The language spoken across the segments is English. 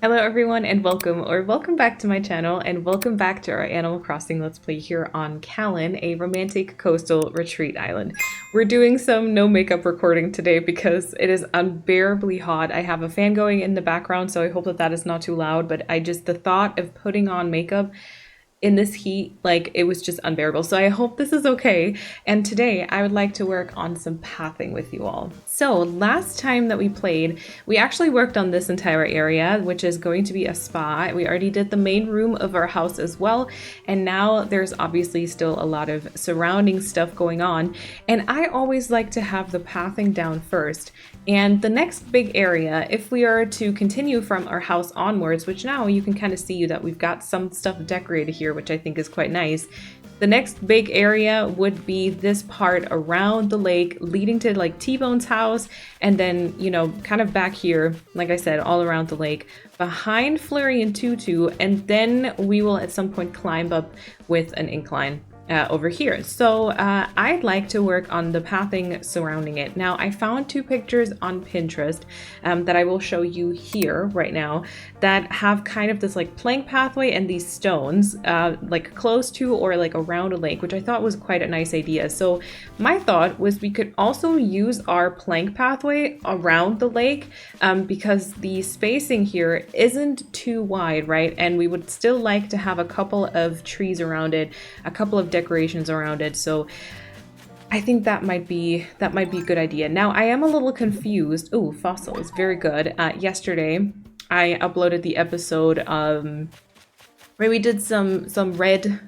Hello everyone and welcome back to my channel and welcome back to our Animal Crossing Let's Play here on Callan, a romantic coastal retreat island. We're doing some no makeup recording today because it is unbearably hot. I have a fan going in the background, so I hope that is not too loud, but the thought of putting on makeup in this heat, like, it was just unbearable. So I hope this is okay. And today I would like to work on some pathing with you all. So last time that we played, we actually worked on this entire area, which is going to be a spa. We already did the main room of our house as well. And now there's obviously still a lot of surrounding stuff going on. And I always like to have the pathing down first. And the next big area, if we are to continue from our house onwards, which now you can kind of see that we've got some stuff decorated here, which I think is quite nice. The next big area would be this part around the lake leading to like T-Bone's house, and then, you know, kind of back here, like I said, all around the lake, behind Flurry and Tutu, and then we will at some point climb up with an incline. Over here. So I'd like to work on the pathing surrounding it. Now, I found two pictures on Pinterest that I will show you here right now that have kind of this like plank pathway and these stones like close to or like around a lake, which I thought was quite a nice idea. So my thought was we could also use our plank pathway around the lake because the spacing here isn't too wide, right? And we would still like to have a couple of trees around it, a couple of decorations around it. So I think that might be a good idea. Now I am a little confused. Oh, fossils, very good. Yesterday I uploaded the episode where we did some red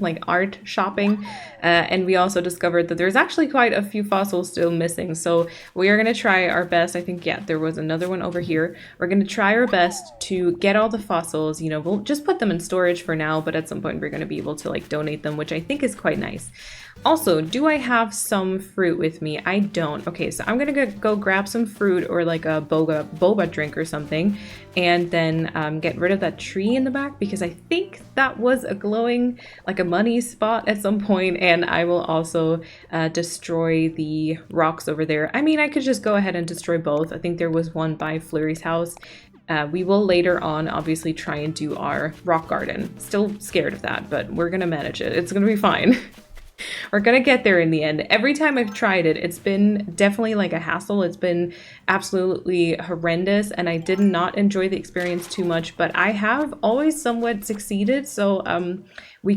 like art shopping, and we also discovered that there's actually quite a few fossils still missing. So we are going to try our best. I think, yeah, there was another one over here. We're going to try our best to get all the fossils. You know, we'll just put them in storage for now, but at some point we're going to be able to like donate them, which I think is quite nice. Also, do I have some fruit with me? I don't. Okay, so I'm gonna go grab some fruit or like a boba drink or something, and then get rid of that tree in the back because I think that was a glowing, like a money spot at some point, and I will also destroy the rocks over there. I mean, I could just go ahead and destroy both. I think there was one by Flurry's house. We will later on obviously try and do our rock garden. Still scared of that, but we're gonna manage it. It's gonna be fine. We're gonna get there in the end. Every time I've tried it, it's been definitely like a hassle. It's been absolutely horrendous, and I did not enjoy the experience too much, but I have always somewhat succeeded. So we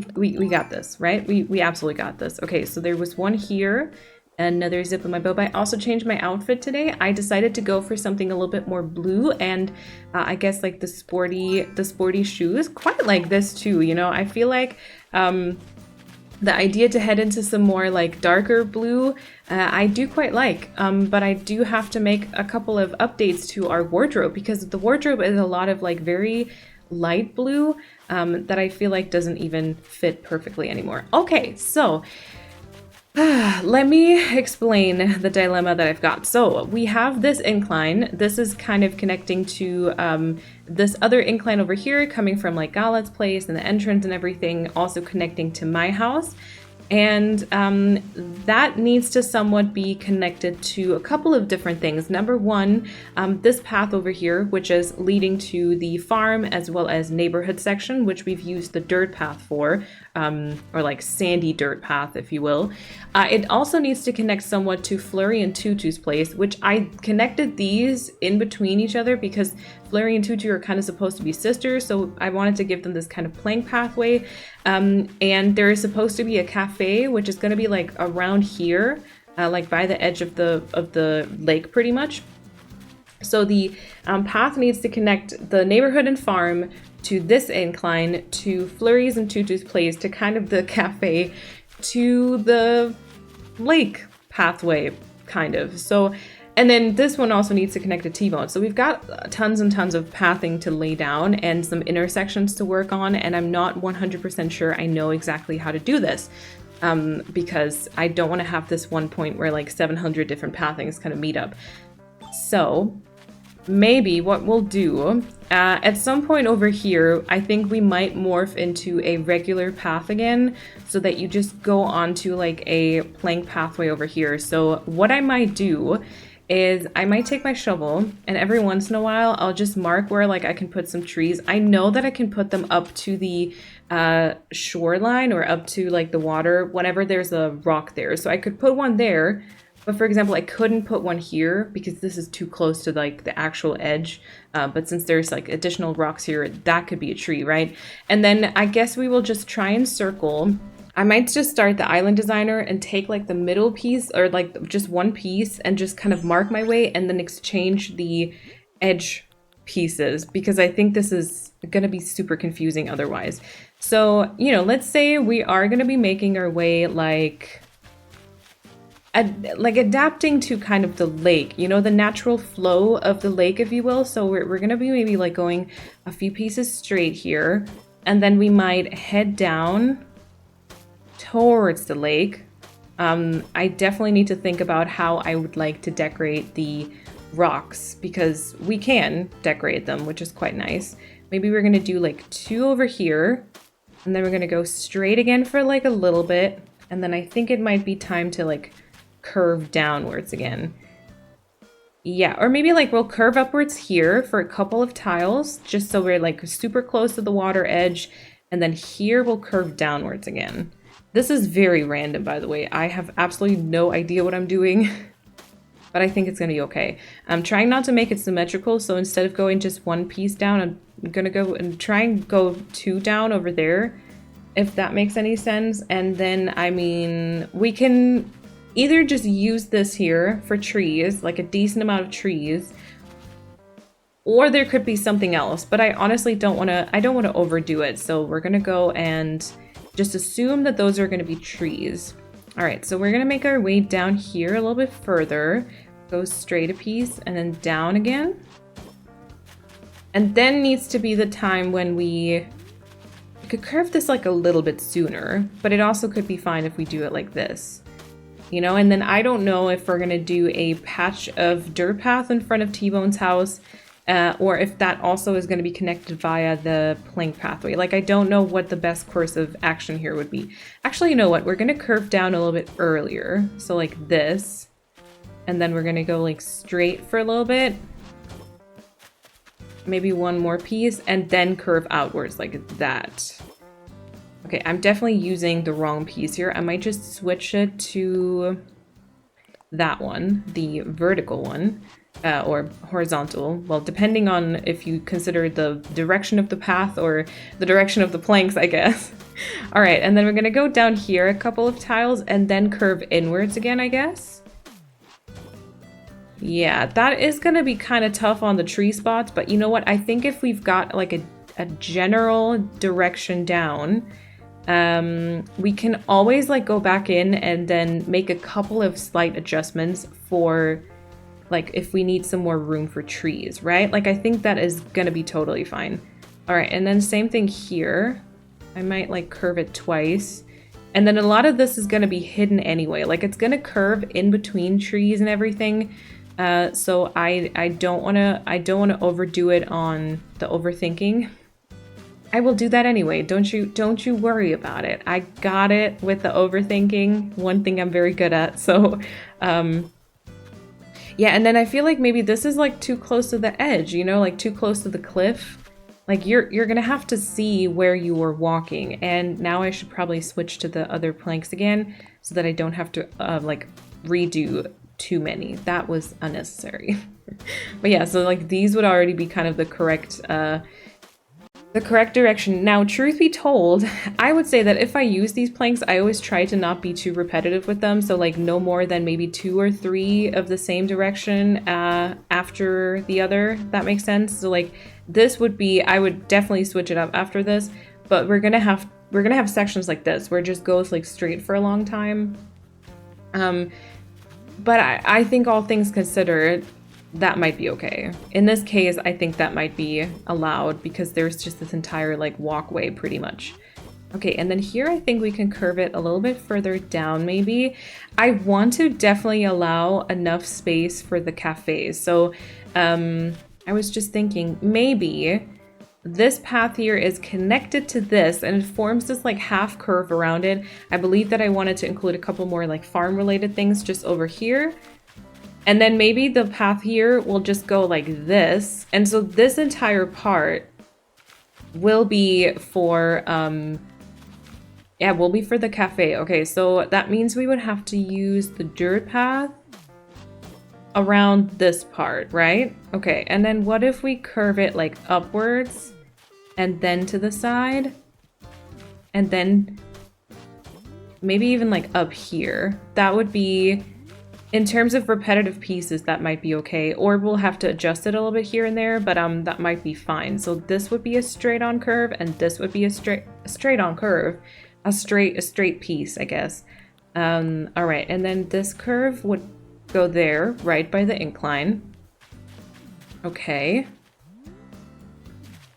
got this, right? We absolutely got this. Okay, so there was one here, another zip in my bow. I also changed my outfit today. I decided to go for something a little bit more blue, and I guess like the sporty shoes, quite like this too. You know, I feel like the idea to head into some more like darker blue, I do quite like, but I do have to make a couple of updates to our wardrobe because the wardrobe is a lot of like very light blue that I feel like doesn't even fit perfectly anymore. Okay, so let me explain the dilemma that I've got. So we have this incline. This is kind of connecting to this other incline over here coming from like Galet's place and the entrance and everything, also connecting to my house. And that needs to somewhat be connected to a couple of different things. Number one, this path over here, which is leading to the farm as well as neighborhood section, which we've used the dirt path for, or like sandy dirt path, if you will. It also needs to connect somewhat to Flurry and Tutu's place, which I connected these in between each other because Flurry and Tutu are kind of supposed to be sisters, so I wanted to give them this kind of plank pathway. And there is supposed to be a cafe, which is going to be like around here, like by the edge of the lake, pretty much. So the path needs to connect the neighborhood and farm to this incline, to Flurry's and Tutu's place, to kind of the cafe, to the lake pathway, kind of. So. And then this one also needs to connect to T-Bone. So we've got tons and tons of pathing to lay down and some intersections to work on. And I'm not 100% sure I know exactly how to do this because I don't want to have this one point where like 700 different pathings kind of meet up. So maybe what we'll do at some point over here, I think we might morph into a regular path again so that you just go onto like a plank pathway over here. So what I might do is I might take my shovel and every once in a while I'll just mark where like I can put some trees. I know that I can put them up to the shoreline or up to like the water whenever there's a rock there. So I could put one there, but for example, I couldn't put one here because this is too close to like the actual edge. But since there's like additional rocks here, that could be a tree, right? And then I guess we will just try and circle. I might just start the island designer and take like the middle piece or like just one piece and just kind of mark my way and then exchange the edge pieces because I think this is going to be super confusing otherwise. So, you know, let's say we are going to be making our way like adapting to kind of the lake, you know, the natural flow of the lake, if you will. So we're going to be maybe like going a few pieces straight here, and then we might head down towards the lake. I definitely need to think about how I would like to decorate the rocks because we can decorate them, which is quite nice. Maybe we're going to do like 2 over here, and then we're going to go straight again for like a little bit. And then I think it might be time to like curve downwards again. Yeah, or maybe like we'll curve upwards here for a couple of tiles just so we're like super close to the water edge, and then here we'll curve downwards again. This is very random, by the way. I have absolutely no idea what I'm doing, but I think it's gonna be okay. I'm trying not to make it symmetrical, so instead of going just one piece down, I'm gonna go and try and go 2 down over there, if that makes any sense. And then, I mean, we can either just use this here for trees, like a decent amount of trees, or there could be something else, but I honestly don't want to overdo it. So we're going to go and just assume that those are going to be trees. All right, so we're going to make our way down here a little bit further, go straight a piece and then down again. And then needs to be the time when we could curve this like a little bit sooner, but it also could be fine if we do it like this. You know, and then I don't know if we're gonna do a patch of dirt path in front of T-Bone's house, or if that also is gonna be connected via the plank pathway. Like, I don't know what the best course of action here would be. Actually, you know what? We're gonna curve down a little bit earlier. So like this, and then we're gonna go like straight for a little bit. Maybe one more piece, and then curve outwards like that. Okay, I'm definitely using the wrong piece here. I might just switch it to that one, the vertical one, or horizontal. Well, depending on if you consider the direction of the path or the direction of the planks, I guess. All right, and then we're gonna go down here a couple of tiles and then curve inwards again, I guess. Yeah, that is gonna be kind of tough on the tree spots, but you know what? I think if we've got like a general direction down, we can always like go back in and then make a couple of slight adjustments for like if we need some more room for trees, right? Like I think that is gonna be totally fine. All right, and then same thing here. I might like curve it twice. And then a lot of this is gonna be hidden anyway. Like it's gonna curve in between trees and everything. So I don't wanna overdo it on the overthinking. I will do that anyway. Don't you worry about it. I got it with the overthinking. One thing I'm very good at. So, yeah. And then I feel like maybe this is like too close to the edge, you know, like too close to the cliff. Like you're gonna have to see where you were walking. And now I should probably switch to the other planks again so that I don't have to like redo too many. That was unnecessary. But yeah, so like these would already be kind of the correct direction. Now, truth be told, I would say that if I use these planks, I always try to not be too repetitive with them. So like no more than maybe 2 or 3 of the same direction after the other. That makes sense. So like this would be, I would definitely switch it up after this, but we're gonna have sections like this where it just goes like straight for a long time. But I think all things considered, that might be okay. In this case, I think that might be allowed because there's just this entire like walkway pretty much. Okay, and then here I think we can curve it a little bit further down maybe. I want to definitely allow enough space for the cafes. So I was just thinking maybe this path here is connected to this and it forms this like half curve around it. I believe that I wanted to include a couple more like farm related things just over here. And then maybe the path here will just go like this. And so this entire part will be for, yeah, will be for the cafe. Okay, so that means we would have to use the dirt path around this part, right? Okay, and then what if we curve it like upwards and then to the side? And then maybe even like up here. That would be, in terms of repetitive pieces, that might be okay. Or we'll have to adjust it a little bit here and there, but that might be fine. So this would be a straight on curve and this would be a straight on curve. A straight piece, I guess. All right, and then this curve would go there, right by the incline. Okay.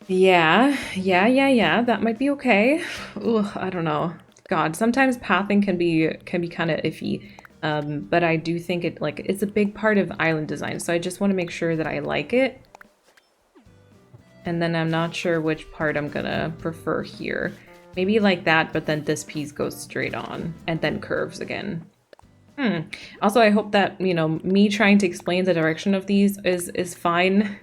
Yeah, that might be okay. Ugh, I don't know. God, sometimes pathing can be kind of iffy. But I do think it's a big part of island design, so I just want to make sure that I like it. And then I'm not sure which part I'm gonna prefer here. Maybe like that, but then this piece goes straight on and then curves again. Also, I hope that, you know, me trying to explain the direction of these is fine.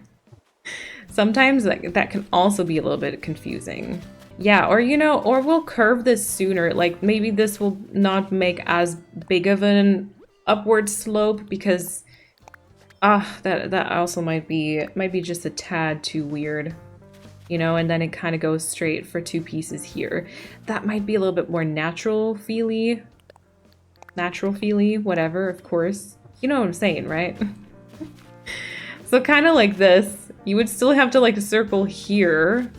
Sometimes that can also be a little bit confusing. Yeah, or, you know, or we'll curve this sooner. Like, maybe this will not make as big of an upward slope because, that also might be just a tad too weird. You know, and then it kind of goes straight for two pieces here. That might be a little bit more natural-feely, whatever, of course. You know what I'm saying, right? So kind of like this. You would still have to like circle here,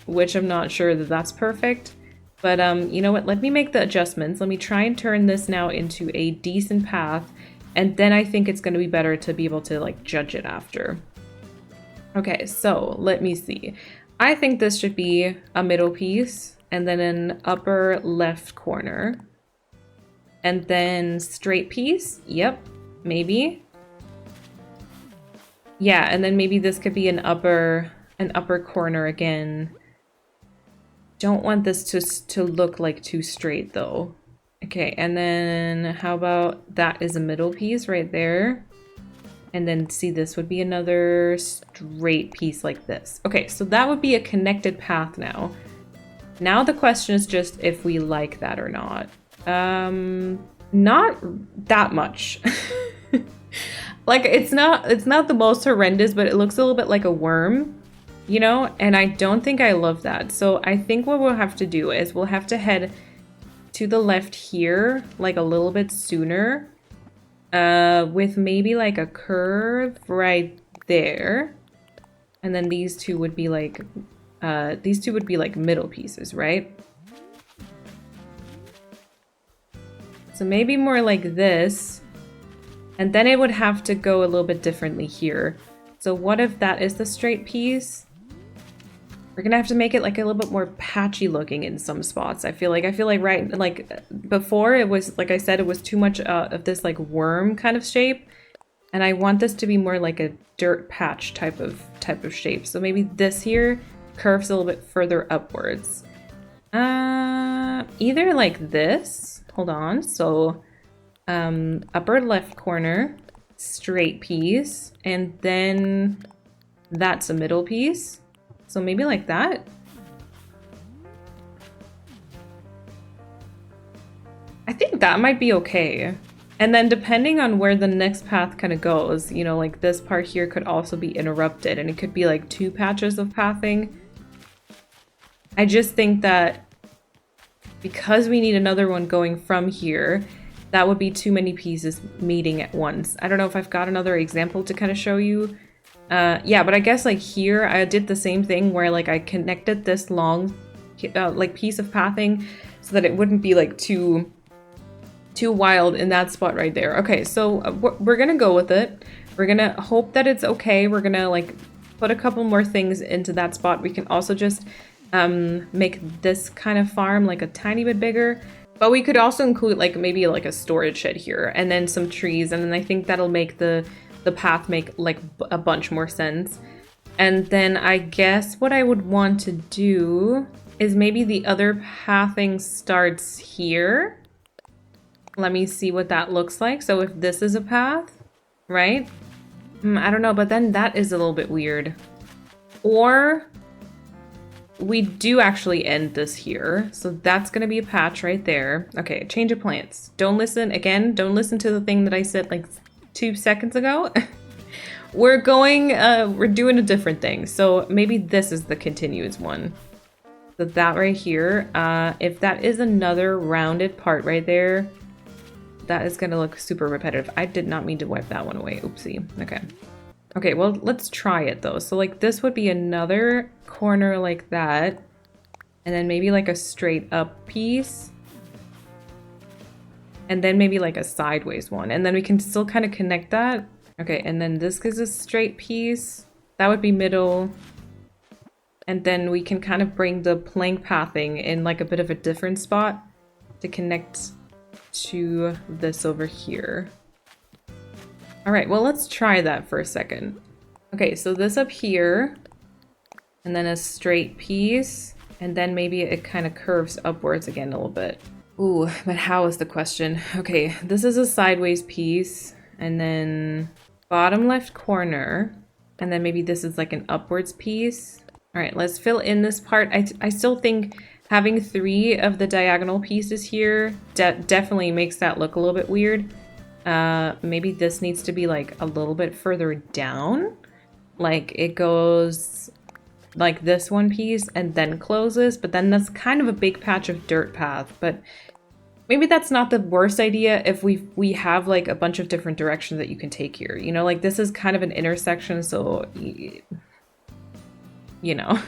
which I'm not sure that that's perfect. But you know what? Let me make the adjustments. Let me try and turn this now into a decent path. And then I think it's going to be better to be able to like judge it after. Okay, so let me see. I think this should be a middle piece and then an upper left corner. And then straight piece. Yep, maybe. Yeah, and then maybe this could be an upper corner again. Don't want this to look like too straight though. Okay, and then how about that is a middle piece right there. And then see, this would be another straight piece like this. Okay, so that would be a connected path now. Now the question is just if we like that or not. Not that much. Like, it's not the most horrendous, but it looks a little bit like a worm, you know? And I don't think I love that. So I think what we'll have to do is we'll have to head to the left here, like a little bit sooner, with maybe like a curve right there. And then these two would be like middle pieces, right? So maybe more like this. And then it would have to go a little bit differently here. So what if that is the straight piece? We're gonna have to make it like a little bit more patchy looking in some spots. I feel like right, like before it was, like I said, it was too much of this like worm kind of shape. And I want this to be more like a dirt patch type of shape. So maybe this here curves a little bit further upwards. Either like this, hold on. So upper left corner, straight piece, and then that's a middle piece. So maybe like that. I think that might be okay. And then depending on where the next path kind of goes, you know, like this part here could also be interrupted and it could be like two patches of pathing. I just think that because we need another one going from here, that would be too many pieces meeting at once. I don't know if I've got another example to kind of show you. Yeah, but I guess like here I did the same thing where like I connected this long like piece of pathing so that it wouldn't be like too wild in that spot right there. Okay, so we're gonna go with it. We're gonna hope that it's okay. We're gonna like put a couple more things into that spot. We can also just make this kind of farm like a tiny bit bigger. But we could also include like maybe like a storage shed here and then some trees, and then I think that'll make the path make like a bunch more sense. And then I guess what I would want to do is maybe the other pathing starts here. Let me see what that looks like. So if this is a path, right? I don't know, but then that is a little bit weird. Or we do actually end this here. So that's going to be a patch right there. Okay, change of plants. Don't listen, again, don't listen to the thing that I said like 2 seconds ago. We're doing a different thing. So maybe this is the continuous one. So that right here, if that is another rounded part right there, that is going to look super repetitive. I did not mean to wipe that one away. Oopsie. Okay. Okay, well, let's try it though. So like this would be another corner like that. And then maybe like a straight up piece. And then maybe like a sideways one. And then we can still kind of connect that. Okay, and then this is a straight piece. That would be middle. And then we can kind of bring the plank pathing in like a bit of a different spot to connect to this over here. All right, well, let's try that for a second. Okay, so this up here, and then a straight piece, and then maybe it kind of curves upwards again a little bit. Ooh, but how is the question? Okay, this is a sideways piece, and then bottom left corner, and then maybe this is like an upwards piece. All right, let's fill in this part. I still think having 3 of the diagonal pieces here definitely makes that look a little bit weird. Maybe this needs to be like a little bit further down. Like it goes like this one piece and then closes, but then that's kind of a big patch of dirt path. But maybe that's not the worst idea if we have like a bunch of different directions that you can take here. You know, like this is kind of an intersection, so you know.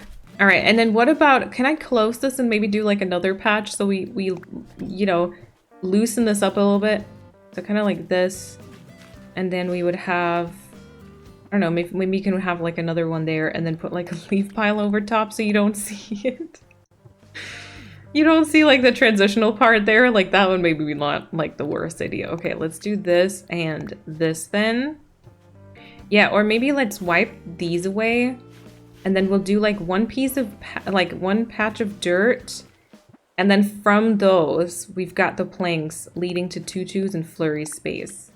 All right, and then what about, can I close this and maybe do like another patch so we you know, loosen this up a little bit? So kind of like this, and then we would have, I don't know, maybe we can have like another one there and then put like a leaf pile over top so you don't see it. You don't see like the transitional part there, like that one maybe not like the worst idea. Okay, let's do this and this then. Yeah, or maybe let's wipe these away and then we'll do like one piece of, like one patch of dirt. And then from those, we've got the planks leading to tutus and flurry space.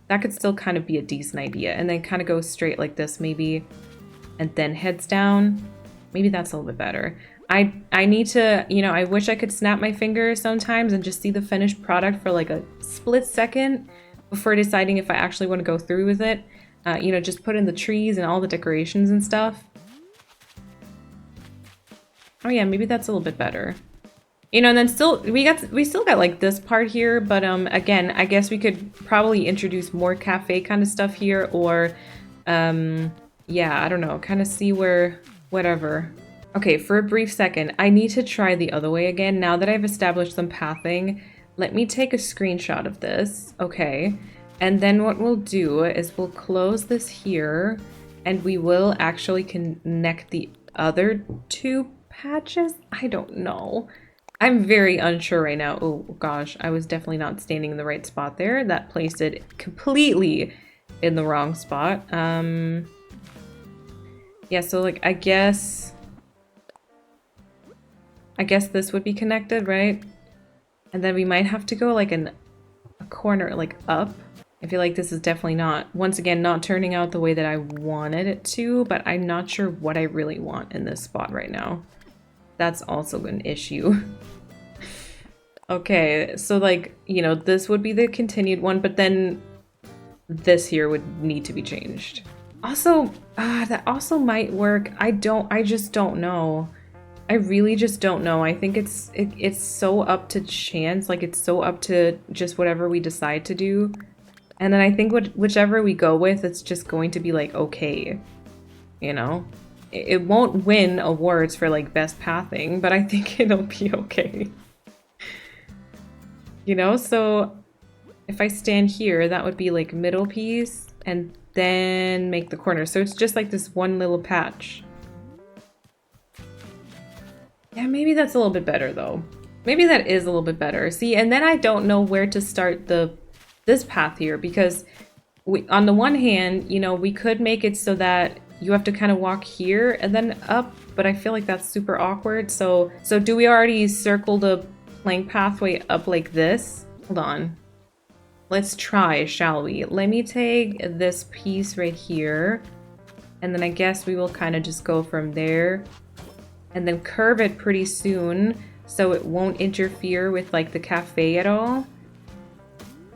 That could still kind of be a decent idea. And then kind of go straight like this maybe, and then heads down. Maybe that's a little bit better. I need to, you know, I wish I could snap my fingers sometimes and just see the finished product for like a split second before deciding if I actually want to go through with it. You know, just put in the trees and all the decorations and stuff. Oh yeah, maybe that's a little bit better. You know, and then still, we still got like this part here, but again, I guess we could probably introduce more cafe kind of stuff here, or yeah, I don't know, kind of see where, whatever. Okay, for a brief second, I need to try the other way again. Now that I've established some pathing, let me take a screenshot of this, okay? And then what we'll do is we'll close this here, and we will actually connect the other 2 patches? I don't know. I'm very unsure right now. Oh gosh, I was definitely not standing in the right spot there. That placed it completely in the wrong spot. Yeah, so like I guess this would be connected, right? And then we might have to go like a corner like up. I feel like this is definitely not, once again, not turning out the way that I wanted it to, but I'm not sure what I really want in this spot right now. That's also an issue. Okay, so like, you know, this would be the continued one, but then this here would need to be changed. Also, that also might work. I just don't know. I really just don't know. I think it's so up to chance, like it's so up to just whatever we decide to do. And then I think whichever we go with, it's just going to be like okay, you know? It won't win awards for like best pathing, but I think it'll be okay. You know, so if I stand here, that would be like middle piece and then make the corner. So it's just like this one little patch. Yeah, maybe that's a little bit better though. Maybe that is a little bit better. See, and then I don't know where to start this path here, because on the one hand, you know, we could make it so that you have to kind of walk here and then up, but I feel like that's super awkward. So do we already circle the plank pathway up like this? Hold on. let's try, shall we? Let me take this piece right here, and then I guess we will kind of just go from there and then curve it pretty soon so it won't interfere with like the cafe at all.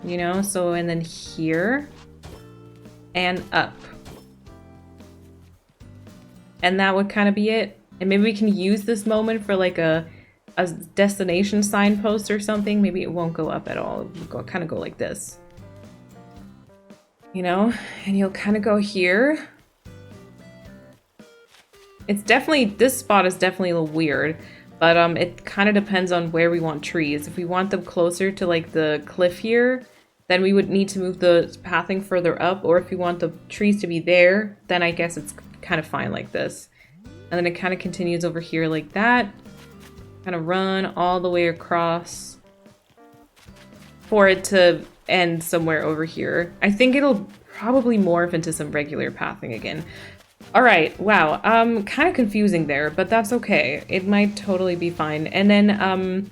You know, so and then here and up. And that would kind of be it. And maybe we can use this moment for like a destination signpost or something. Maybe it won't go up at all. It will kind of go like this. You know, and you'll kind of go here. It's definitely, this spot is definitely a little weird, but it kind of depends on where we want trees. If we want them closer to like the cliff here, then we would need to move the pathing further up, or if we want the trees to be there, then I guess it's kind of fine like this. And then it kind of continues over here like that. Kind of run all the way across for it to end somewhere over here. I think it'll probably morph into some regular pathing again. All right, wow, kind of confusing there, but that's okay. It might totally be fine. And then,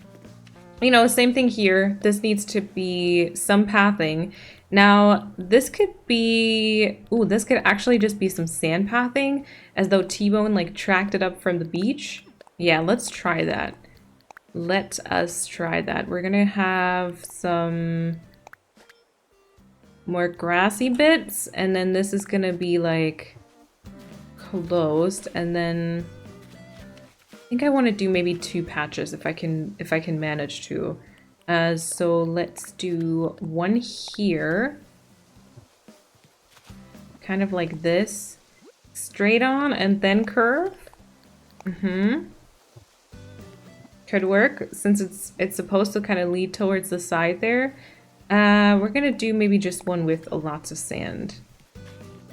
you know, same thing here. This needs to be some pathing. Now, this could be, ooh, this could actually just be some sand pathing, as though T-Bone like tracked it up from the beach. Yeah, let's try that. Let us try that. We're gonna have some more grassy bits, and then this is gonna be like closed, and then I think I want to do maybe 2 patches if I can manage to. So let's do one here, kind of like this, straight on and then curve. Could work since it's supposed to kind of lead towards the side there. We're gonna do maybe just one with lots of sand,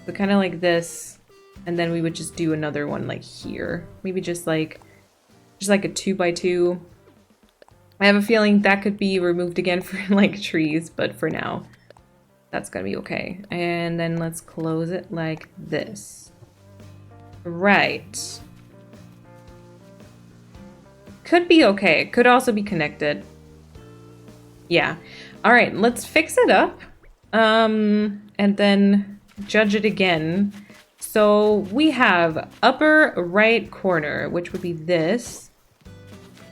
so kind of like this. And then we would just do another one like here. Maybe just like a 2x2. I have a feeling that could be removed again for like trees, but for now, that's gonna be okay. And then let's close it like this. Right. Could be okay. Could also be connected. Yeah. All right, let's fix it up. And then judge it again. So we have upper right corner, which would be this.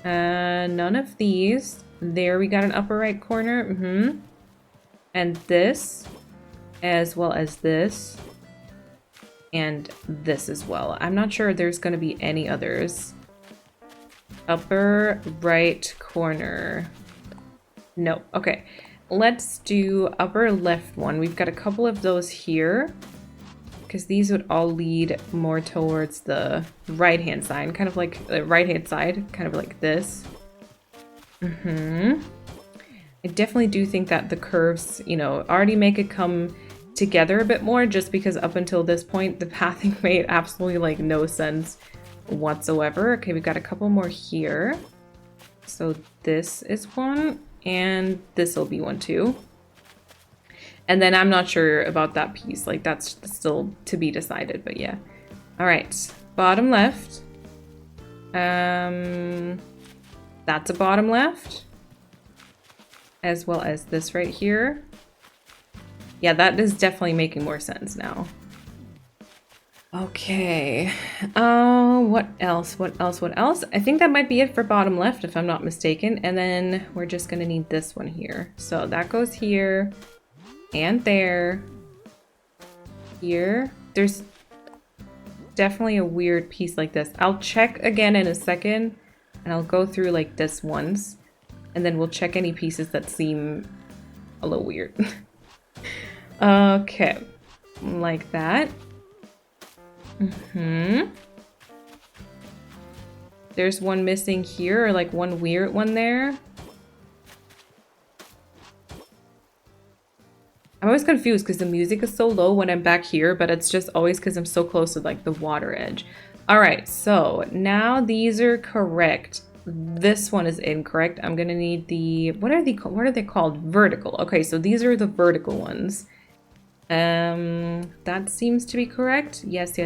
None of these. There we got an upper right corner. And this, as well as this. And this as well. I'm not sure there's going to be any others. Upper right corner. No. Okay. Let's do upper left one. We've got a couple of those here, because these would all lead more towards the right-hand side, kind of like the right-hand side, kind of like this. I definitely do think that the curves, you know, already make it come together a bit more, just because up until this point, the pathing made absolutely like no sense whatsoever. Okay, we've got a couple more here. So this is one, and this will be one too. And then I'm not sure about that piece, like that's still to be decided, but yeah. All right, bottom left. That's a bottom left, as well as this right here. Yeah, that is definitely making more sense now. Okay, what else? I think that might be it for bottom left, if I'm not mistaken. And then we're just gonna need this one here. So that goes here. And there. Here. There's definitely a weird piece like this. I'll check again in a second, and I'll go through like this once, and then we'll check any pieces that seem a little weird. Okay. Like that. There's one missing here, or like one weird one there. I'm always confused because the music is so low when I'm back here, but it's just always because I'm so close to like the water edge. All right, so now these are correct. This one is incorrect. I'm gonna need the, what are they called? Vertical. Okay, so these are the vertical ones. That seems to be correct. Yes.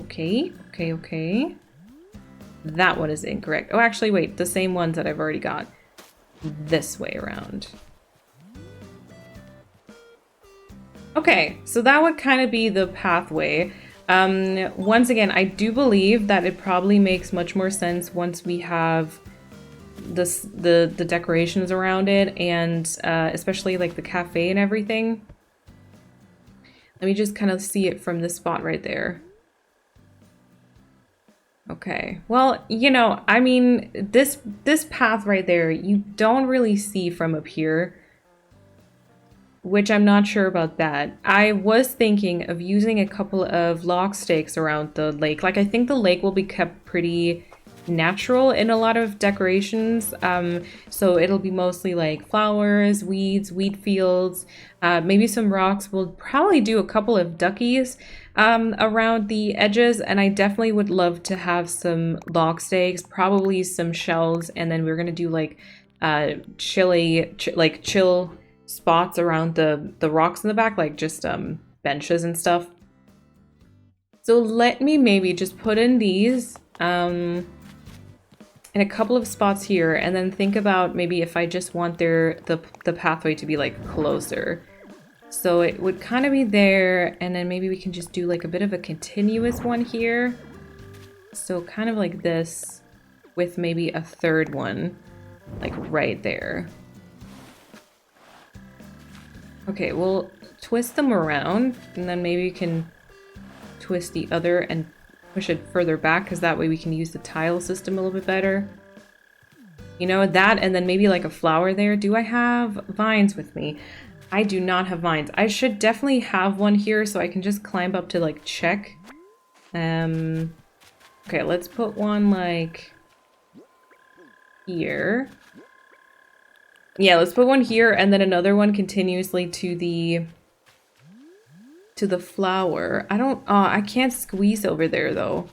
Okay. That one is incorrect. Oh, actually, wait, the same ones that I've already got this way around. Okay, so that would kind of be the pathway. Once again, I do believe that it probably makes much more sense once we have the decorations around it, and especially like the cafe and everything. Let me just kind of see it from this spot right there. Okay, well, you know, I mean, this path right there, you don't really see from up here, which I'm not sure about that. I was thinking of using a couple of log stakes around the lake. Like, I think the lake will be kept pretty natural in a lot of decorations. So it'll be mostly like flowers, weeds, wheat fields, maybe some rocks. We'll probably do a couple of duckies around the edges, and I definitely would love to have some log stakes, probably some shells, and then we're gonna do like chill spots around the rocks in the back, like just benches and stuff. So let me maybe just put in these in a couple of spots here, and then think about maybe if I just want the pathway to be like closer. So it would kind of be there, and then maybe we can just do like a bit of a continuous one here. So kind of like this, with maybe a third one like right there. Okay, we'll twist them around, and then maybe we can twist the other and push it further back, because that way we can use the tile system a little bit better. You know, that, and then maybe like a flower there. Do I have vines with me? I do not have vines. I should definitely have one here so I can just climb up to like check. Okay, let's put one like here. Yeah, let's put one here, and then another one continuously to the flower. I can't squeeze over there though.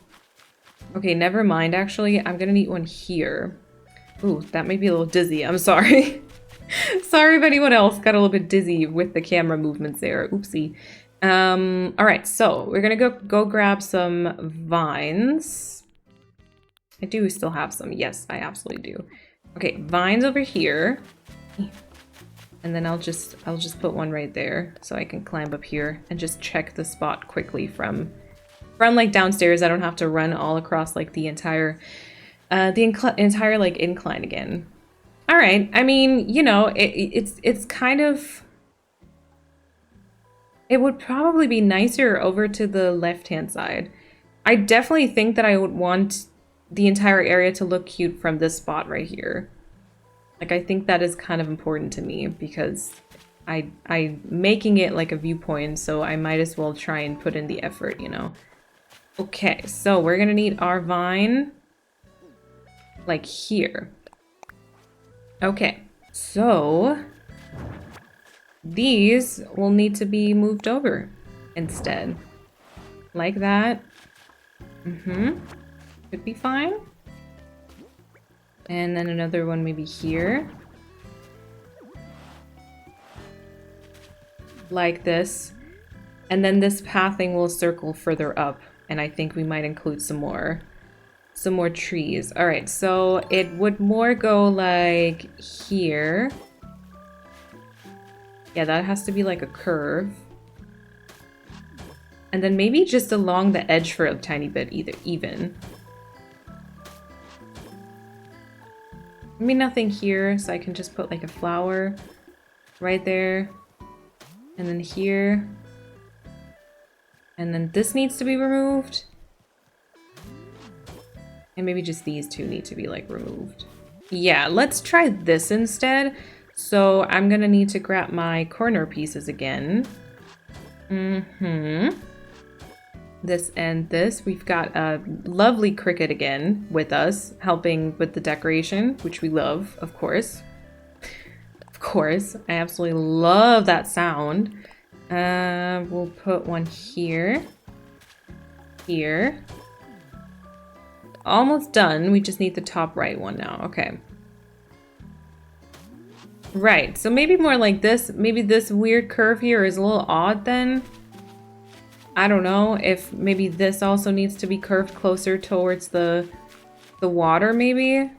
Okay, never mind, actually. I'm gonna need one here. Ooh, that may be a little dizzy. I'm sorry. Sorry if anyone else got a little bit dizzy with the camera movements there. Oopsie. All right, so we're gonna go grab some vines. I do still have some. Yes, I absolutely do. Okay, vines over here. And then I'll just put one right there so I can climb up here and just check the spot quickly from like downstairs. I don't have to run all across like the entire entire like incline again. All right. I mean, you know, it's kind of, it would probably be nicer over to the left-hand side. I definitely think that I would want the entire area to look cute from this spot right here. Like, I think that is kind of important to me because I'm making it like a viewpoint, so I might as well try and put in the effort, you know. Okay, so we're gonna need our vine like here. Okay, so these will need to be moved over instead. Like that. Should be fine. And then another one maybe here. Like this. And then this pathing will circle further up, and I think we might include some more trees. All right, so it would more go like here. Yeah, that has to be like a curve. And then maybe just along the edge for a tiny bit even. Maybe nothing here, so I can just put like a flower right there. And then here. And then this needs to be removed. And maybe just these two need to be like removed. Yeah, let's try this instead. So I'm gonna need to grab my corner pieces again. This and this. We've got a lovely cricket again with us, helping with the decoration, which we love, of course. Of course, I absolutely love that sound. We'll put one here. Here. Almost done. We just need the top right one now. Okay. Right, so maybe more like this. Maybe this weird curve here is a little odd then. I don't know if maybe this also needs to be curved closer towards the water, maybe.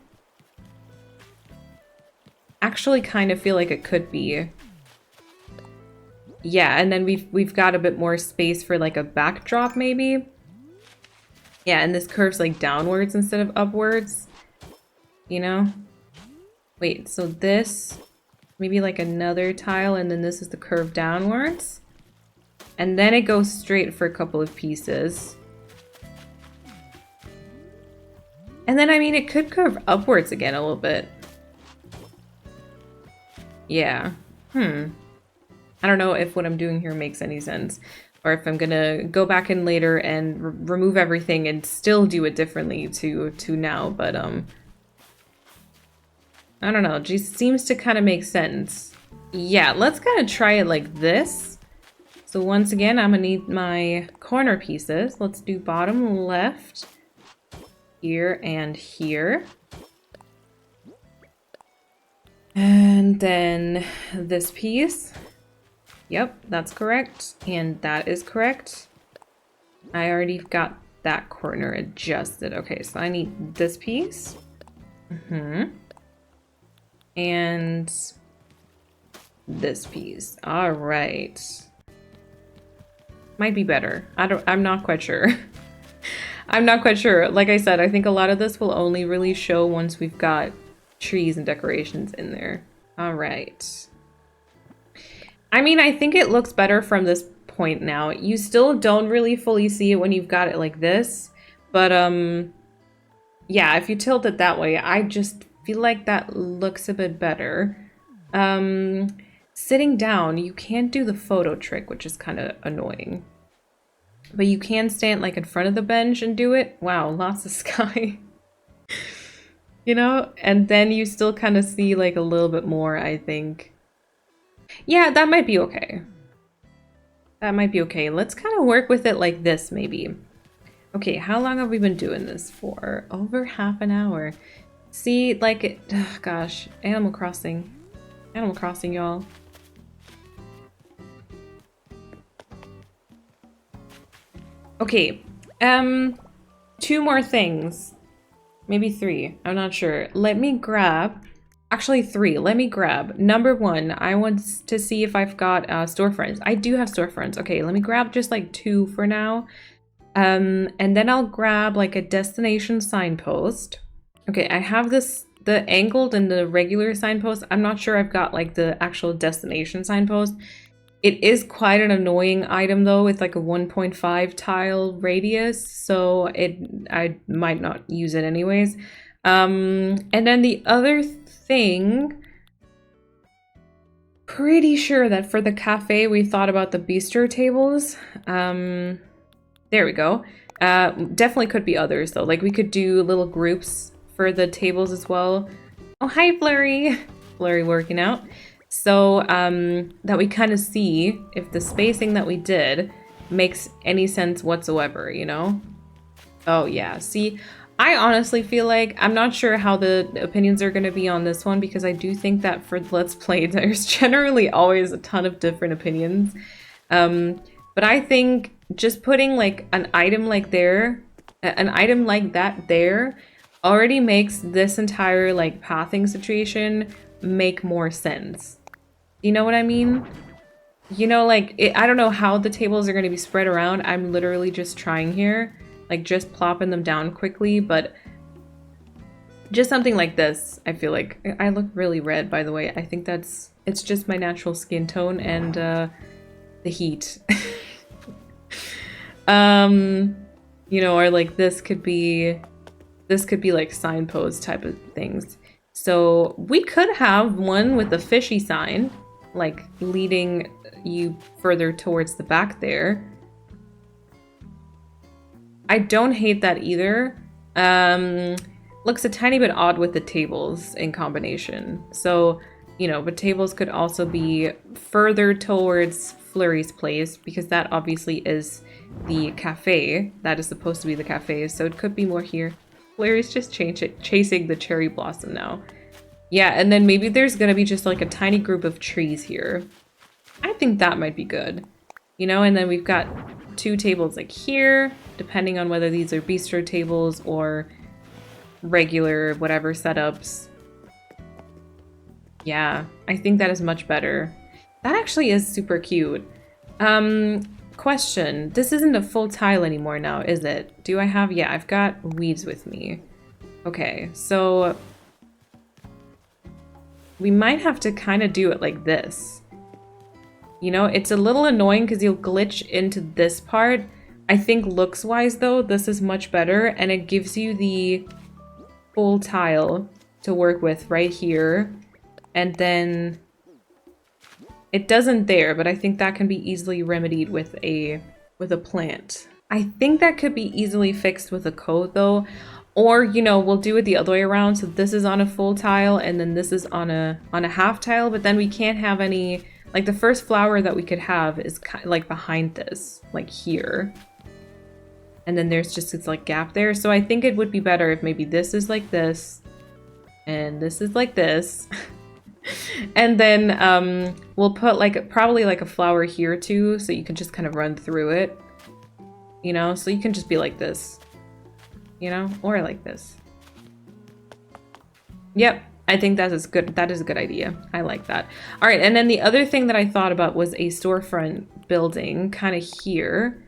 Actually kind of feel like it could be. Yeah, and then we've got a bit more space for like a backdrop maybe. Yeah, and this curves like downwards instead of upwards. You know? Wait, so this, maybe like another tile, and then this is the curve downwards. And then it goes straight for a couple of pieces. And then, I mean, it could curve upwards again a little bit. Yeah. I don't know if what I'm doing here makes any sense. Or if I'm gonna go back in later and remove everything and still do it differently to now. But, I don't know. It just seems to kind of make sense. Yeah, let's kind of try it like this. So once again, I'm gonna need my corner pieces. Let's do bottom left. Here and here. And then this piece. Yep, that's correct. And that is correct. I already got that corner adjusted. Okay, so I need this piece. And this piece. All right. Might be better. I'm not quite sure. I'm not quite sure. Like I said, I think a lot of this will only really show once we've got trees and decorations in there. All right. I mean, I think it looks better from this point now. You still don't really fully see it when you've got it like this, but yeah, if you tilt it that way, I just feel like that looks a bit better. Sitting down, you can't do the photo trick, which is kind of annoying. But you can stand like in front of the bench and do it. Wow, lots of sky. You know? And then you still kind of see like a little bit more, I think. Yeah, that might be okay. That might be okay. Let's kind of work with it like this, maybe. Okay, how long have we been doing this for? Over half an hour. See, like, gosh, Animal Crossing. Animal Crossing, y'all. Okay, 2 more things. Maybe 3, I'm not sure. Let me grab, actually 3, let me grab. Number 1, I want to see if I've got storefronts. I do have storefronts. Okay, let me grab just like 2 for now. And then I'll grab like a destination signpost. Okay, I have this, the angled and the regular signpost. I'm not sure I've got like the actual destination signpost. It is quite an annoying item though, with like a 1.5 tile radius, so I might not use it anyways. And then the other thing, pretty sure that for the cafe we thought about the bistro tables. There we go. Definitely could be others though, like we could do little groups for the tables as well. Oh, hi Flurry! Flurry working out. So that we kind of see if the spacing that we did makes any sense whatsoever, you know? Oh yeah, see, I honestly feel like, I'm not sure how the opinions are going to be on this one, because I do think that for Let's Play, there's generally always a ton of different opinions. But I think just putting like an item like that there already makes this entire like pathing situation make more sense. You know what I mean? You know, like, I don't know how the tables are going to be spread around. I'm literally just trying here, like just plopping them down quickly, but just something like this, I feel like. I look really red, by the way. I think it's just my natural skin tone and the heat. You know, or like this could be like signpost type of things. So we could have one with a fishy sign, like leading you further towards the back there. I don't hate that either. Looks a tiny bit odd with the tables in combination. So, you know, but tables could also be further towards Flurry's place, because that obviously is the cafe. That is supposed to be the cafe, so it could be more here. Flurry's just chasing the cherry blossom now. Yeah, and then maybe there's gonna be just like a tiny group of trees here. I think that might be good. You know, and then we've got 2 tables like here, depending on whether these are bistro tables or regular whatever setups. Yeah, I think that is much better. That actually is super cute. Question. This isn't a full tile anymore now, is it? Do I have... Yeah, I've got weeds with me. Okay, so... we might have to kind of do it like this. You know, it's a little annoying because you'll glitch into this part. I think looks-wise, though, this is much better, and it gives you the full tile to work with right here. And then... it doesn't there, but I think that can be easily remedied with a plant. I think that could be easily fixed with a code, though. Or, you know, we'll do it the other way around. So this is on a full tile, and then this is on a half tile, but then we can't have any... like, the first flower that we could have is kind of like behind this, like here. And then there's just this, like, gap there. So I think it would be better if maybe this is like this, and this is like this. And then we'll put, like, probably like a flower here too, so you can just kind of run through it. You know, so you can just be like this. You know, or like this. Yep. I think that is good. That is a good idea. I like that. All right, and then the other thing that I thought about was a storefront building kind of here.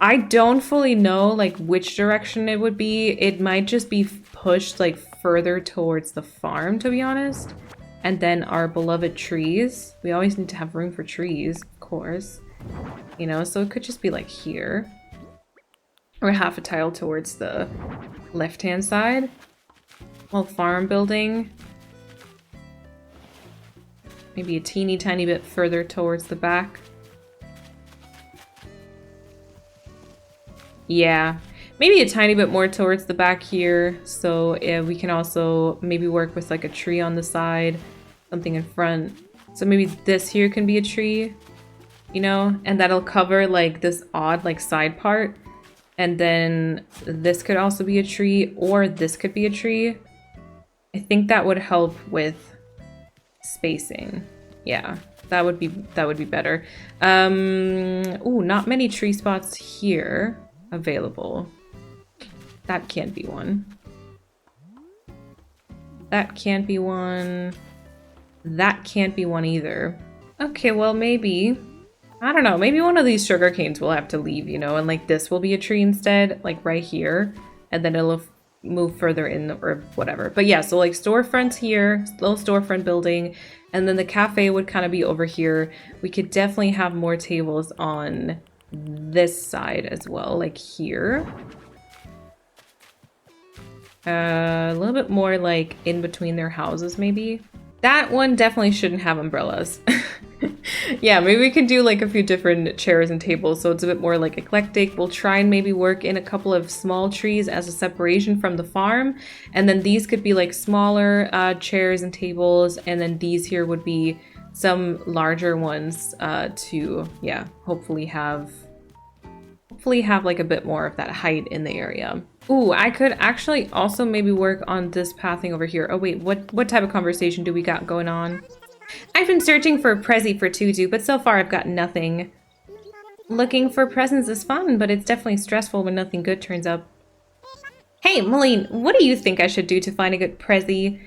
I don't fully know like which direction it would be. It might just be pushed like further towards the farm, to be honest. And then our beloved trees. We always need to have room for trees, of course. You know, so it could just be like here. Or half a tile towards the left-hand side. Well, farm building. Maybe a teeny tiny bit further towards the back. Yeah, maybe a tiny bit more towards the back here. So we can also maybe work with like a tree on the side, something in front. So maybe this here can be a tree, you know, and that'll cover like this odd like side part. And then this could also be a tree, or this could be a tree. I think that would help with spacing. Yeah, that would be better. Ooh, not many tree spots here available. That can't be one. That can't be one. That can't be one either. Okay, well maybe, I don't know, maybe one of these sugar canes will have to leave, you know, and like this will be a tree instead, like right here, and then it'll move further in or whatever. But yeah, so like storefronts here, little storefront building, and then the cafe would kind of be over here. We could definitely have more tables on this side as well, like here. A little bit more like in between their houses maybe. That one definitely shouldn't have umbrellas. Yeah, maybe we can do like a few different chairs and tables so it's a bit more like eclectic. We'll try and maybe work in a couple of small trees as a separation from the farm. And then these could be like smaller chairs and tables. And then these here would be some larger ones to, yeah, hopefully have like a bit more of that height in the area. Ooh, I could actually also maybe work on this pathing over here. Oh wait, what type of conversation do we got going on? I've been searching for a Prezi for Tutu, but so far I've got nothing. Looking for presents is fun, but it's definitely stressful when nothing good turns up. Hey, Malene, what do you think I should do to find a good Prezi?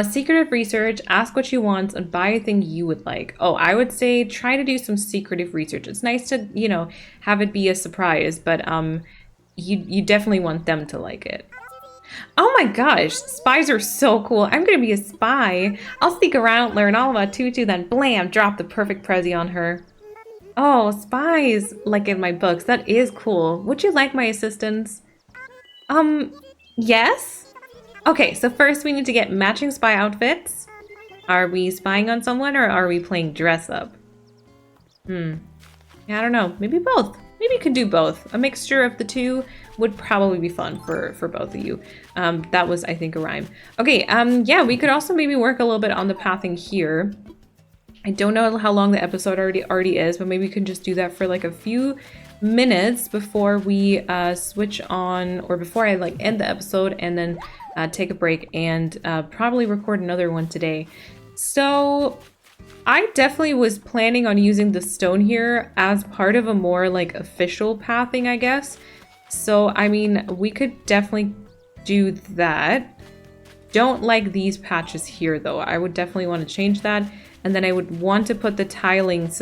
Secretive research, ask what you want, and buy a thing you would like. Oh, I would say try to do some secretive research. It's nice to, you know, have it be a surprise, but you definitely want them to like it. Oh my gosh, spies are so cool. I'm gonna be a spy. I'll sneak around, learn all about Tutu, then blam, drop the perfect Prezi on her. Oh, spies, like in my books. That is cool. Would you like my assistance? Yes? Okay, so first we need to get matching spy outfits. Are we spying on someone or are we playing dress up? Yeah, I don't know. Maybe both. Maybe you could do both. A mixture of the two would probably be fun for both of you. That was, I think, a rhyme. Okay, yeah, we could also maybe work a little bit on the pathing here. I don't know how long the episode already is, but maybe we can just do that for like a few minutes before we switch on, or before I like end the episode and then take a break and probably record another one today. So I definitely was planning on using the stone here as part of a more like official pathing, I guess. So, I mean, we could definitely do that. Don't like these patches here though. I would definitely want to change that. And then I would want to put the tiles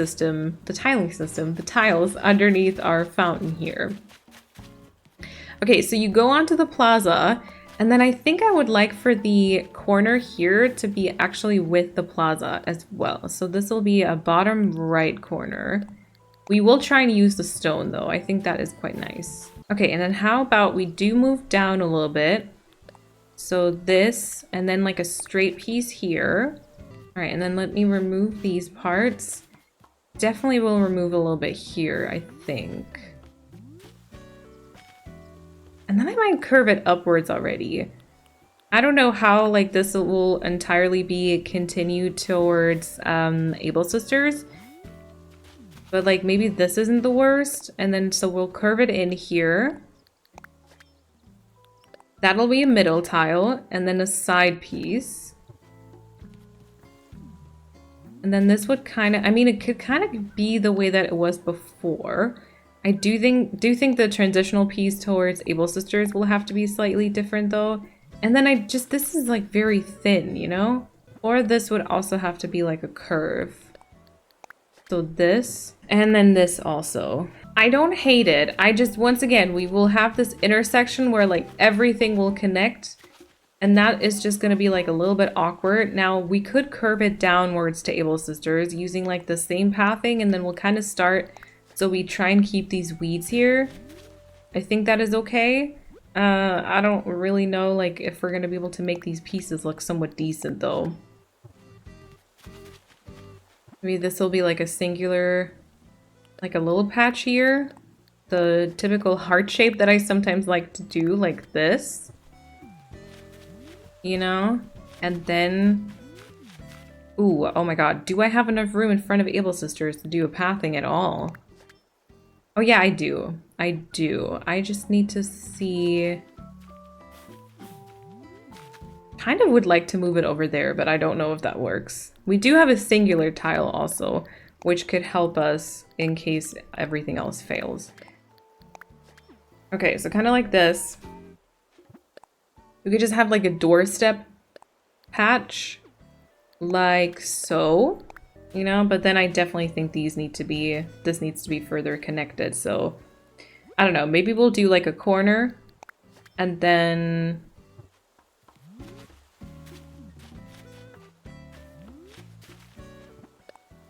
underneath our fountain here. Okay, so you go onto the plaza, and then I think I would like for the corner here to be actually with the plaza as well. So this will be a bottom right corner. We will try and use the stone though. I think that is quite nice. Okay, and then how about we do move down a little bit. So this, and then like a straight piece here. All right, and then let me remove these parts. Definitely will remove a little bit here, I think. And then I might curve it upwards already. I don't know how like this will entirely be continued towards Able Sisters. But like maybe this isn't the worst. And then so we'll curve it in here. That'll be a middle tile and then a side piece. And then this would kind of, I mean, it could kind of be the way that it was before. I do think the transitional piece towards Able Sisters will have to be slightly different though. And then this is like very thin, you know? Or this would also have to be like a curve. So this, and then this also. I don't hate it. I just, once again, we will have this intersection where like everything will connect. And that is just going to be like a little bit awkward. Now we could curve it downwards to Able Sisters using like the same pathing, and then we'll kind of start. So we try and keep these weeds here. I think that is okay. I don't really know like if we're going to be able to make these pieces look somewhat decent though. Maybe this will be like a singular, like a little patch here. The typical heart shape that I sometimes like to do, like this. You know? And then... Ooh, oh my god. Do I have enough room in front of Able Sisters to do a pathing at all? Oh yeah, I do. I do. I just need to see... Kind of would like to move it over there, but I don't know if that works. We do have a singular tile also, which could help us in case everything else fails. Okay, so kind of like this. We could just have like a doorstep patch, like so, you know, but then I definitely think this needs to be further connected. So I don't know, maybe we'll do like a corner and then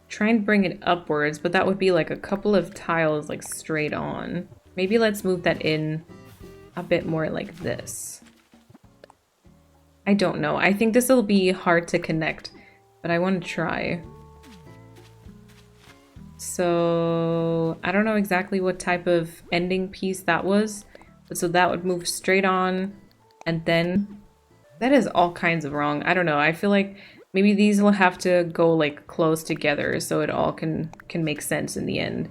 try and bring it upwards, but that would be like a couple of tiles like straight on. Maybe let's move that in a bit more like this. I don't know. I think this will be hard to connect, but I want to try. So I don't know exactly what type of ending piece that was, but so that would move straight on, and then that is all kinds of wrong. I don't know. I feel like maybe these will have to go like close together so it all can make sense in the end.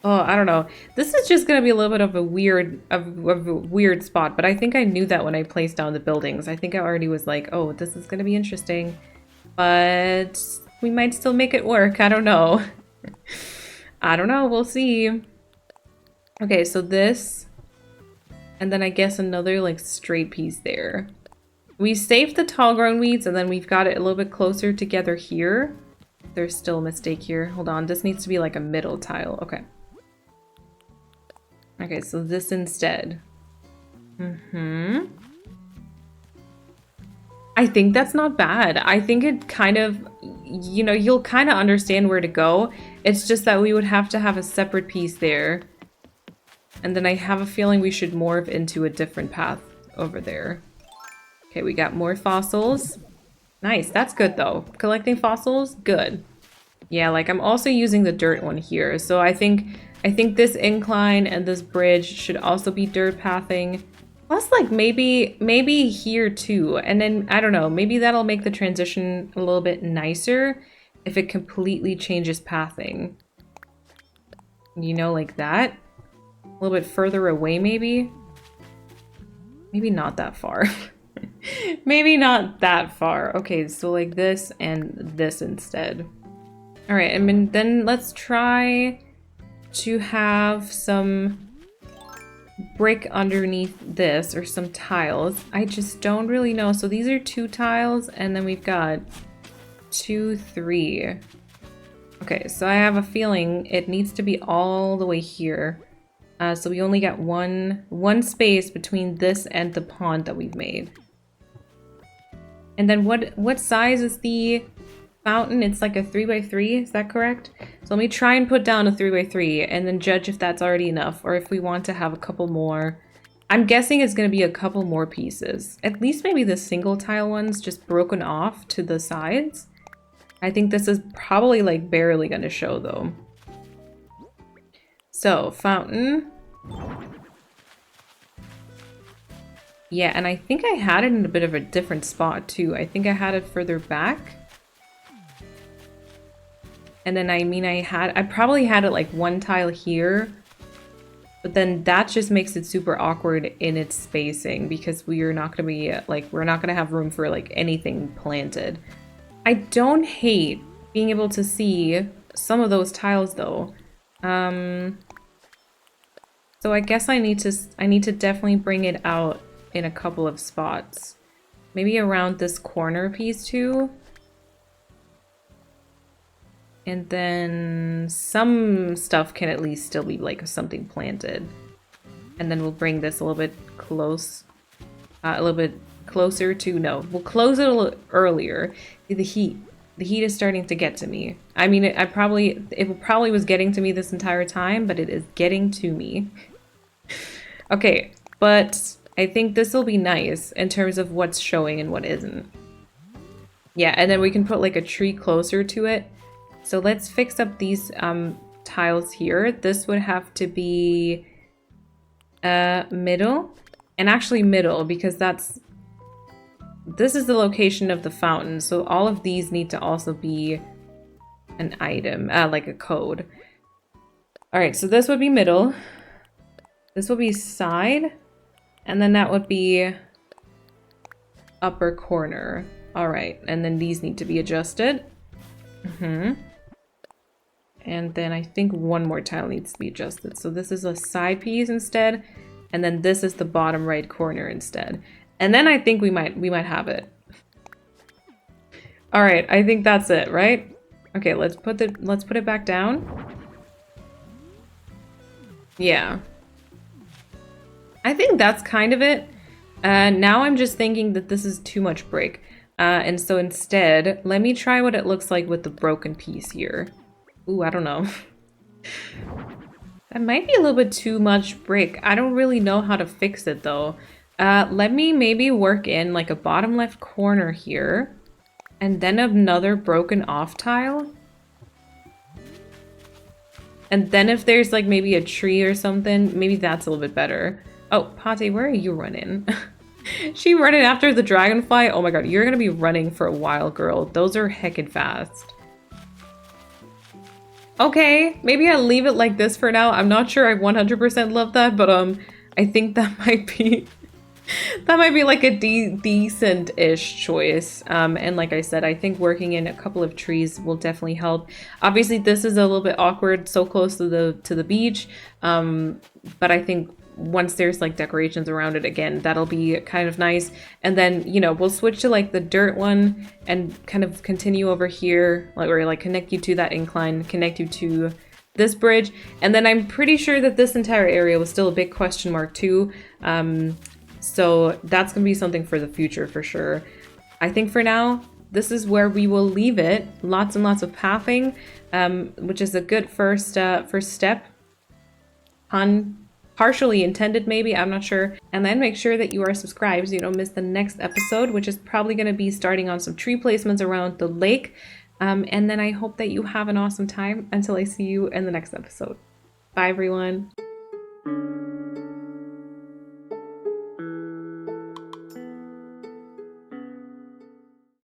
Oh, I don't know. This is just gonna be a little bit of a weird spot, but I think I knew that when I placed down the buildings. I think I already was like, oh, this is gonna be interesting, but we might still make it work. I don't know. I don't know. We'll see. Okay, so this, and then I guess another like straight piece there. We saved the tall grown weeds, and then we've got it a little bit closer together here. There's still a mistake here. Hold on. This needs to be like a middle tile. Okay. Okay, so this instead. I think that's not bad. I think it kind of, you know, you'll kind of understand where to go. It's just that we would have to have a separate piece there. And then I have a feeling we should morph into a different path over there. Okay, we got more fossils. Nice, that's good though. Collecting fossils, good. Yeah, like I'm also using the dirt one here. So I think this incline and this bridge should also be dirt pathing. Plus like maybe here too. And then I don't know, maybe that'll make the transition a little bit nicer if it completely changes pathing. You know, like that. A little bit further away maybe. Maybe not that far. Maybe not that far. Okay, so like this and this instead. All right, I mean, then let's try to have some brick underneath this, or some tiles. I just don't really know. So these are 2 tiles, and then we've got 2, 3. Okay, so I have a feeling it needs to be all the way here. So we only got one space between this and the pond that we've made. And then what size is the fountain? It's like a 3x3, is that correct? So let me try and put down a 3x3 and then judge if that's already enough, or if we want to have a couple more. I'm guessing it's going to be a couple more pieces. At least maybe the single tile ones just broken off to the sides. I think this is probably like barely going to show though. So, fountain. Yeah, and I think I had it in a bit of a different spot too. I think I had it further back. And then I probably had it like 1 tile here. But then that just makes it super awkward in its spacing, because we're not going to be like, we're not going to have room for like anything planted. I don't hate being able to see some of those tiles though. So I guess I need to definitely bring it out in a couple of spots. Maybe around this corner piece too. And then some stuff can at least still be like something planted. And then we'll bring this a little bit close, a little bit closer to, no, we'll close it a little earlier. The heat is starting to get to me. I mean, it probably was getting to me this entire time, but it is getting to me. Okay, but I think this will be nice in terms of what's showing and what isn't. Yeah, and then we can put like a tree closer to it. So let's fix up these tiles here. This would have to be middle, and actually middle, because this is the location of the fountain. So all of these need to also be an item, like a code. All right, so this would be middle. This will be side, and then that would be upper corner. All right, and then these need to be adjusted. And then I think 1 more tile needs to be adjusted. So this is a side piece instead, and then this is the bottom right corner instead. And then I think we might have it. All right, I think that's it, right? Okay, let's put it back down. Yeah. I think that's kind of it. Now I'm just thinking that this is too much brick. And so instead, let me try what it looks like with the broken piece here. Ooh, I don't know. That might be a little bit too much brick. I don't really know how to fix it though. Let me maybe work in like a bottom left corner here. And then another broken off tile. And then if there's like maybe a tree or something, maybe that's a little bit better. Oh, Pate, where are you running? She running after the dragonfly? Oh my god, you're gonna be running for a while, girl. Those are heckin' fast. Okay, maybe I'll leave it like this for now. I'm not sure I 100% love that, but I think that might be like a decent-ish choice. And like I said, I think working in a couple of trees will definitely help. Obviously, this is a little bit awkward, so close to the beach. But I think once there's like decorations around it again, that'll be kind of nice. And then, you know, we'll switch to like the dirt one and kind of continue over here, like, or like connect you to that incline, connect you to this bridge. And then I'm pretty sure that this entire area was still a big question mark too. So that's gonna be something for the future for sure. I think for now, this is where we will leave it. Lots and lots of pathing, which is a good first step. Partially intended maybe, I'm not sure. And then make sure that you are subscribed so you don't miss the next episode, which is probably going to be starting on some tree placements around the lake. And then I hope that you have an awesome time until I see you in the next episode. Bye everyone.